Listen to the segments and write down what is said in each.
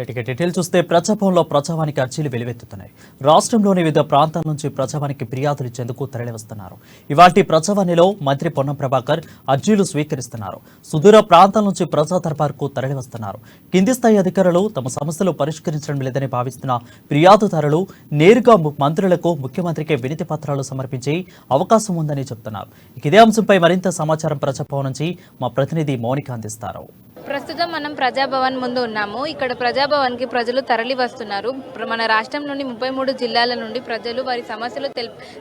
ఇక డీటెయిల్ చూస్తే ప్రజాభవన్లో ప్రజావానికి అర్జీలు వెలువెత్తుతున్నాయి. రాష్ట్రంలోని వివిధ ప్రాంతాల నుంచి ప్రజావానికి ఫిర్యాదులు ఇచ్చేందుకు తరలివస్తున్నారు. ఇవాల్టి ప్రజావాణిలో మంత్రి పొన్నం ప్రభాకర్ అర్జీలు స్వీకరిస్తున్నారు. సుదూర ప్రాంతాల నుంచి ప్రజా దర్బార్కు తరలివస్తున్నారు. కింది స్థాయి అధికారులు తమ సమస్యలు పరిష్కరించడం లేదని భావిస్తున్న ఫిర్యాదుదారులు నేరుగా మంత్రులకు, ముఖ్యమంత్రికి వినతి పత్రాలు సమర్పించే అవకాశం ఉందని చెబుతున్నారు. ఇదే అంశంపై మరింత సమాచారం ప్రజాభవన్ నుంచి మా ప్రతినిధి మౌనిక అందిస్తారు. ప్రస్తుతం మనం ప్రజాభవన్ ముందు ఉన్నాము. ఇక్కడ ప్రజాభవన్కి ప్రజలు తరలి వస్తున్నారు. మన రాష్ట్రంలోని 33 జిల్లాల నుండి ప్రజలు వారి సమస్యలు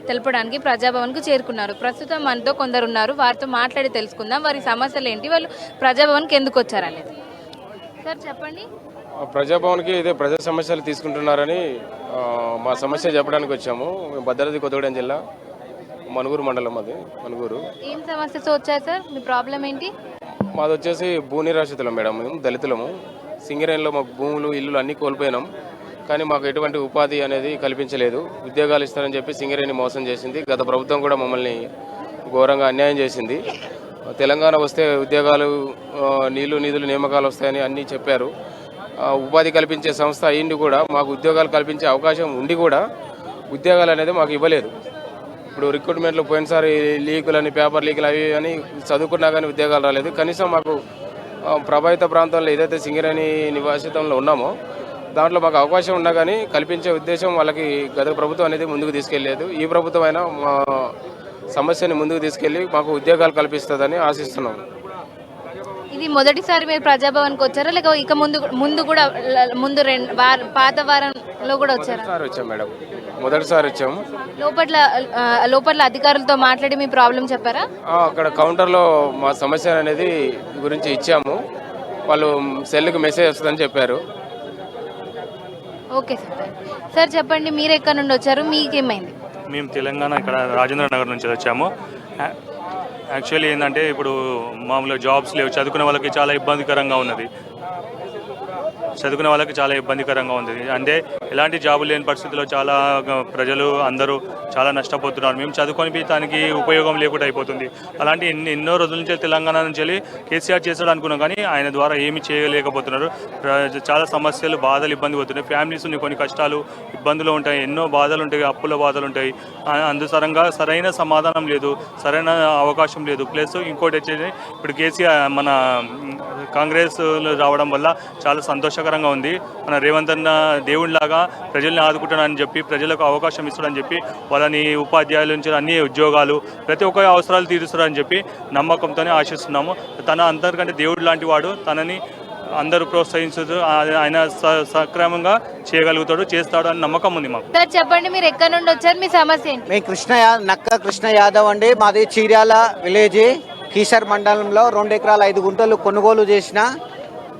తెలపడానికి ప్రజాభవన్కు చేరుకున్నారు. ప్రస్తుతం మనతో కొందరు ఉన్నారు. వారితో మాట్లాడి తెలుసుకుందాం వారి సమస్యలు ఏంటి, వాళ్ళు ప్రజాభవన్కి ఎందుకు వచ్చారనేది. సార్ చెప్పండి. ప్రజాభవన్కి ఇదే ప్రజా సమస్యలు తీసుకుంటున్నారని మా సమస్య చెప్పడానికి వచ్చాము. భద్రాద్రి కొత్తగూడెం జిల్లా మనుగూరు మండలం, అది మనుగూరు. ఏం సమస్యతో వచ్చారు సార్, మీ ప్రాబ్లం ఏంటి? మాది వచ్చేసి భూ నిరాశ్రితులం మేడం, మేము దళితులము. సింగరేణిలో మాకు భూములు, ఇల్లులు అన్నీ కోల్పోయినాం. కానీ మాకు ఎటువంటి ఉపాధి అనేది కల్పించలేదు. ఉద్యోగాలు ఇస్తారని చెప్పి సింగరేణి మోసం చేసింది. గత ప్రభుత్వం కూడా మమ్మల్ని ఘోరంగా అన్యాయం చేసింది. తెలంగాణ వస్తే ఉద్యోగాలు, నీళ్లు నిధులు, నియామకాలు వస్తాయని అన్నీ చెప్పారు. ఉపాధి కల్పించే సంస్థ అయ్యింది కూడా మాకు ఉద్యోగాలు కల్పించే అవకాశం ఉండి కూడా ఉద్యోగాలు అనేది మాకు ఇవ్వలేదు. ఇప్పుడు రిక్రూట్మెంట్లో పోయినసారి లీకులని, పేపర్ లీకులు అవి అని చదువుకున్నా కానీ ఉద్యోగాలు రాలేదు. కనీసం మాకు ప్రభావిత ప్రాంతంలో ఏదైతే సింగరేణి నివాసితంలో ఉన్నామో దాంట్లో మాకు అవకాశం ఉన్నా కానీ కల్పించే ఉద్దేశం వాళ్ళకి గత ప్రభుత్వం అనేది ముందుకు తీసుకెళ్ళలేదు. ఈ ప్రభుత్వం అయినా మా సమస్యని ముందుకు తీసుకెళ్ళి మాకు ఉద్యోగాలు కల్పిస్తుందని ఆశిస్తున్నాం. ఇది మొదటిసారి మీరు ప్రజాభవన్కి వచ్చారా, లేక ఇక ముందు కూడా పాత వారంలో కూడా వచ్చారా? వచ్చాం మేడం, మొదటిసారి వచ్చాము. లోపల అధికారులతో మాట్లాడి మీ ప్రాబ్లం చెప్పారా? అక్కడ కౌంటర్లో మా సమస్య అనేది గురించి ఇచ్చాము. వాళ్ళు సెల్కి మెసేజ్ వస్తుందని చెప్పారు. ఓకే సార్ చెప్పండి, మీరు ఎక్కడ నుండి వచ్చారు, మీకేమైంది? మేము తెలంగాణ, ఇక్కడ రాజేంద్ర నగర్ నుంచి వచ్చాము. యాక్చువల్లీ ఏంటంటే ఇప్పుడు మామూలుగా జాబ్స్ లేవు, చదువుకునే వాళ్ళకి చాలా ఇబ్బందికరంగా ఉన్నది. అంటే ఎలాంటి జాబులు లేని పరిస్థితుల్లో చాలా ప్రజలు అందరూ చాలా నష్టపోతున్నారు. మేము చదువుకొని దానికి ఉపయోగం లేకుండా అయిపోతుంది. అలాంటి ఎన్నో రోజుల నుంచి తెలంగాణ నుంచి వెళ్ళి కేసీఆర్ చేస్తాడు అనుకున్నాం, కానీ ఆయన ద్వారా ఏమీ చేయలేకపోతున్నారు. చాలా సమస్యలు, బాధలు, ఇబ్బంది పోతున్నాయి. ఫ్యామిలీస్ కొన్ని కష్టాలు, ఇబ్బందులు ఉంటాయి, ఎన్నో బాధలు ఉంటాయి, అప్పుల బాధలు ఉంటాయి. అందుసరంగా సరైన సమాధానం లేదు, సరైన అవకాశం లేదు. ప్లస్ ఇంకోటి వచ్చేది, ఇప్పుడు కేసీఆర్ మన కాంగ్రెస్ రావడం వల్ల చాలా సంతోషకరంగా ఉంది. మన రేవంత్ అన్న దేవుడిలాగా ప్రజల్ని ఆదుకుంటానని చెప్పి, ప్రజలకు అవకాశం ఇస్తాడని చెప్పి, వాళ్ళని ఉపాధ్యాయుల నుంచి అన్ని ఉద్యోగాలు, ప్రతి ఒక్క అవసరాలు తీరుస్తారని చెప్పి నమ్మకంతోనే ఆశిస్తున్నాము. తన అందరికంటే దేవుడు లాంటి వాడు, తనని అందరూ ప్రోత్సహించదు, ఆయన సక్రమంగా చేయగలుగుతాడు, చేస్తాడు అని నమ్మకం ఉంది మాకు. సార్ చెప్పండి, మీరు ఎక్కడ నుండి వచ్చారు, మీ సమస్య ఏంటి? మేము నక్క కృష్ణ యాదవ్ అండి. మాది చీర్యాల విలేజ్, కీసర్ మండలంలో 2 ఎకరాల 5 గుంటలు కొనుగోలు చేసిన.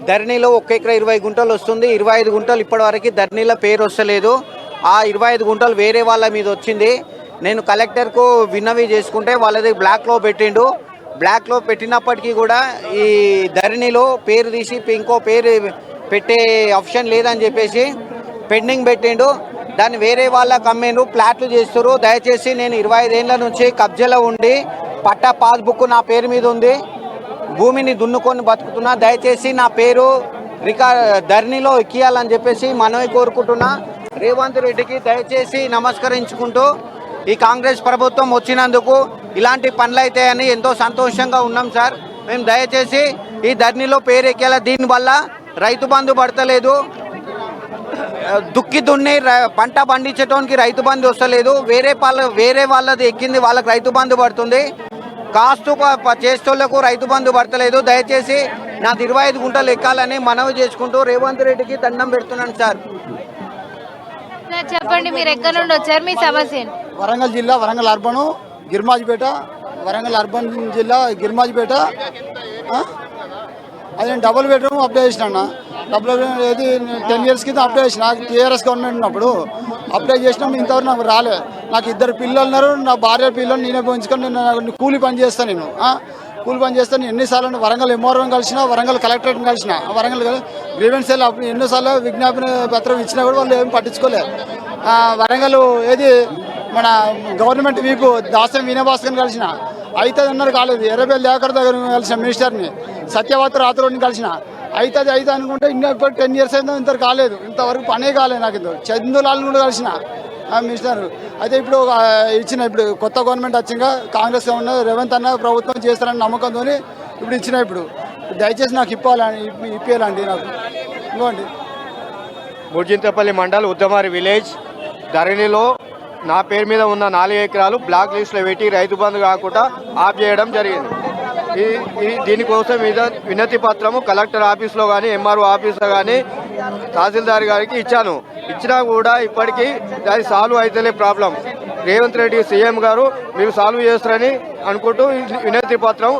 ధరణిలో 1 ఎకరా 20 గుంటలు వస్తుంది. 25 గుంటలు ఇప్పటివరకు ధరణిలో పేరు వస్తలేదు. ఆ 25 గుంటలు వేరే వాళ్ళ మీద వచ్చింది. నేను కలెక్టర్కు విన్నవి చేసుకుంటే వాళ్ళది బ్లాక్లో పెట్టిండు. బ్లాక్లో పెట్టినప్పటికీ కూడా ఈ ధరణిలో పేరు తీసి ఇంకో పేరు పెట్టే ఆప్షన్ లేదని చెప్పేసి పెండింగ్ పెట్టిండు. దాన్ని వేరే వాళ్ళకి అమ్మేను, ప్లాట్లు చేస్తారు. దయచేసి నేను 25 ఏళ్ళ నుంచి కబ్జాలో ఉండి పట్టా పాస్బుక్ నా పేరు మీద ఉంది, భూమిని దున్నుకొని బతుకుతున్నా. దయచేసి నా పేరు ధరణిలో ఎక్కియాలని చెప్పేసి మనవి కోరుకుంటున్నా. రేవంత్ రెడ్డికి దయచేసి నమస్కరించుకుంటూ, ఈ కాంగ్రెస్ ప్రభుత్వం వచ్చినందుకు ఇలాంటి పనులు అవుతాయని ఎంతో సంతోషంగా ఉన్నాం సార్. మేము దయచేసి ఈ ధరణిలో పేరు ఎక్కేలా. దీనివల్ల రైతు బంధు పడతలేదు, దుక్కి దున్ని పంట పండించడానికి రైతు బంధు వస్తలేదు. వేరే వాళ్ళది ఎక్కింది, వాళ్ళకి రైతు బంధు పడుతుంది. కాస్తు చేస్తోళ్లకు రైతు బంధు పడతలేదు. దయచేసి నాకు 25 గుంటలు ఎక్కాలని మనవి చేసుకుంటూ రేవంత్ రెడ్డికి దండం పెడుతున్నాను సార్. చెప్పండి, మీరు ఎక్కడ నుండి వచ్చారు, మీ సమస్య ఏంటి? వరంగల్ జిల్లా, వరంగల్ అర్బన్, గిర్మాజిపేట. వరంగల్ అర్బన్ జిల్లా గిర్మాజిపేట. అది నేను డబుల్ బెడ్రూమ్ అప్లై చేసిన అన్న. ఏది 10 years కింద అప్లై చేసిన. టీఆర్ఎస్ గవర్నమెంట్ ఉన్నప్పుడు అప్లై చేసినాం. ఇంతవరకు నాకు రాలే. నాకు 2 పిల్లలు ఉన్నారు. నా భార్య పిల్లలు నేనే పోయించుకొని నేను కూలి పని చేస్తాను. కూలి పని చేస్తాను. ఎన్నిసార్లు వరంగల్ ఎంఆర్ఓని కలిసిన, వరంగల్ కలెక్టరేట్ని కలిసిన. వరంగల్ గ్రీవెన్స్ సెల్ ఎన్నోసార్లు విజ్ఞాపన పత్రం ఇచ్చినా కూడా వాళ్ళు ఏం పట్టించుకోలేదు. వరంగల్ ఏది మన గవర్నమెంట్ వీపు దాసం వినయభాస్కర్ని కలిసిన. అవుతుంది అన్నారు, కాలేదు. ఎర్రబెల్లి దయాకర్ దగ్గర కలిసిన మినిస్టర్ని, సత్యవతి రాత్రుడిని కలిసిన. అవుతుంది అవుతుంది అనుకుంటే ఇప్పుడు 10 years అయిందో ఇంతవరకు కాలేదు, ఇంతవరకు పనే కాలేదు. నాకు ఇంత చందులాలను కూడా కలిసిన మినిస్టర్ అయితే ఇప్పుడు ఇప్పుడు కొత్త గవర్నమెంట్ వచ్చింక కాంగ్రెస్ గవర్నమెంట్ రేవంత్ అన్న ప్రభుత్వం చేస్తారని నమ్మకంతో ఇప్పుడు ఇచ్చిన. ఇప్పుడు దయచేసి నాకు ఇప్పియాలండి నాకు. ఇంకోండి ముర్జింతపల్లి మండల్ ఉద్దమారి విలేజ్ ధరణిలో నా పేరు మీద ఉన్న 4 ఎకరాలు బ్లాక్ లిస్ట్లో పెట్టి రైతు బంధు కాకుండా ఆఫ్ చేయడం జరిగింది. దీనికోసం వినతి పత్రము కలెక్టర్ ఆఫీస్లో కానీ ఎంఆర్ఓ ఆఫీస్లో కానీ తహసీల్దార్ గారికి ఇచ్చినా కూడా ఇప్పటికీ అది సాల్వ్ అయితేలే ప్రాబ్లం. రేవంత్ రెడ్డి సీఎం గారు మీరు సాల్వ్ చేస్తారని అనుకుంటూ వినతి పత్రం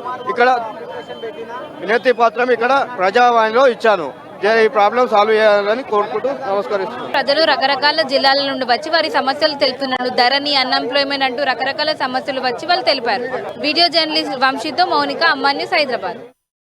ఇక్కడ ప్రజావాణిలో ఇచ్చాను. ఈ ప్రాబ్లం సాల్వ్ చేయాలని కోరుకుంటూ నమస్కరిస్తున్నాను. ప్రజలు రకరకాల జిల్లాల నుండి వచ్చి వారి సమస్యలు తెలుపుతున్నారు. ధరణి, అన్ఎంప్లాయ్మెంట్ అంటూ రకరకాల సమస్యలు వచ్చి వాళ్ళు తెలిపారు. వీడియో జర్నలిస్ట్ వంశీతో మౌనిక, అమ్మా న్యూస్, హైదరాబాద్.